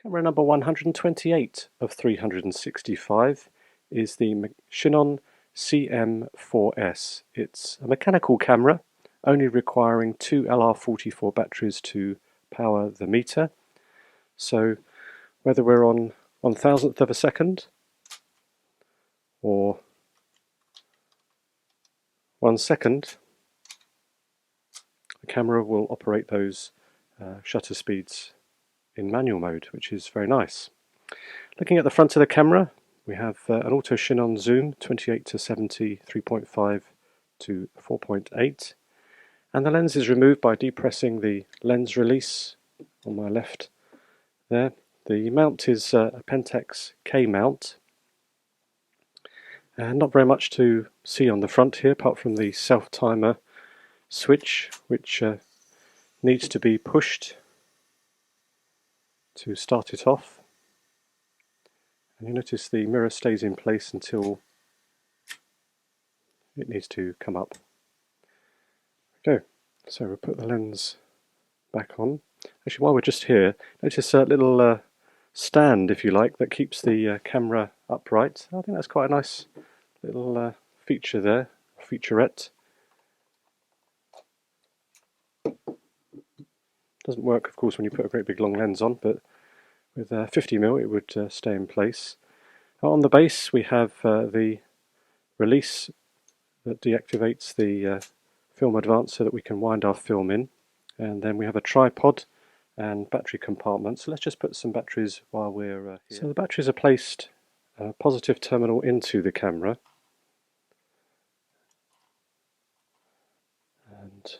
Camera number 128 of 365 is the Chinon CM4S. It's a mechanical camera, only requiring two LR44 batteries to power the meter. So whether we're on 1,000th of a second or 1 second, the camera will operate those shutter speeds in manual mode, which is very nice. Looking at the front of the camera, we have an auto Chinon zoom 28 to 70, 3.5 to 4.8, and the lens is removed by depressing the lens release on my left there. The mount is a Pentax K mount, and not very much to see on the front here apart from the self timer switch, which needs to be pushed to start it off. And you notice the mirror stays in place until it needs to come up. There we go. So we'll put the lens back on. Actually, while we're just here, notice a little stand, if you like, that keeps the camera upright. I think that's quite a nice little feature there, featurette. Doesn't work, of course, when you put a great big long lens on, but with 50mm it would stay in place. On the base we have the release that deactivates the film advance so that we can wind our film in, and then we have a tripod and battery compartment. So let's just put some batteries while we're here. So the batteries are placed positive terminal into the camera, and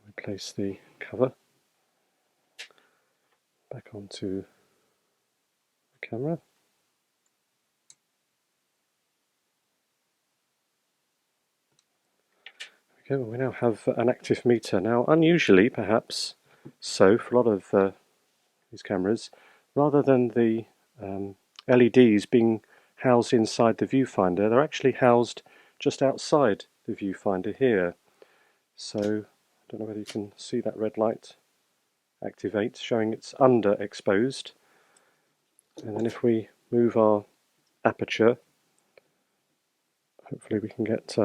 we place the cover back onto the camera. There we go, we now have an active meter. Now, unusually perhaps so for a lot of these cameras, rather than the LEDs being housed inside the viewfinder, they're actually housed just outside the viewfinder here. So I don't know whether you can see that red light activate, showing it's underexposed. And then if we move our aperture, hopefully we can get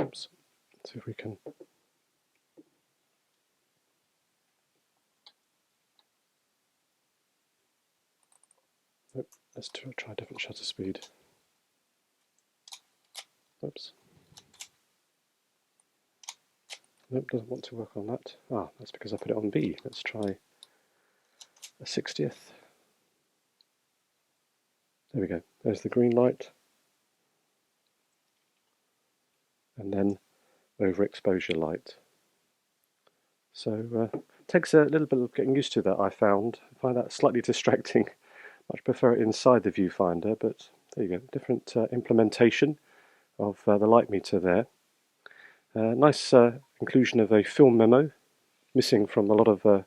oops, see if we can let's try a different shutter speed. Oops. Nope, doesn't want to work on that. Ah, that's because I put it on B. Let's try a 60th. There we go. There's the green light. And then overexposure light. So it takes a little bit of getting used to that, I find that slightly distracting. Much prefer it inside the viewfinder, but there you go. Different implementation of the light meter there. Nice inclusion of a film memo, missing from a lot of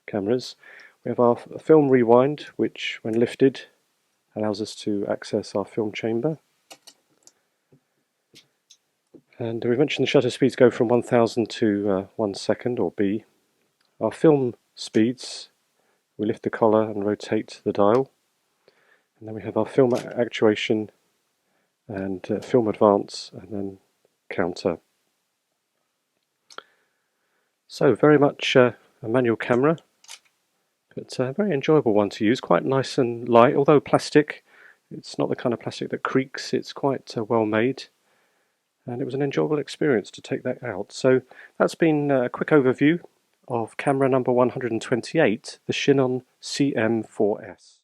cameras. We have our film rewind, which when lifted allows us to access our film chamber. And we mentioned the shutter speeds go from 1000 to 1 second, or B. Our film speeds, we lift the collar and rotate the dial. And then we have our film actuation and film advance, and then counter. So very much a manual camera, but a very enjoyable one to use, quite nice and light, although plastic. It's not the kind of plastic that creaks, it's quite well made, and it was an enjoyable experience to take that out. So that's been a quick overview of camera number 128, the Chinon CM4S.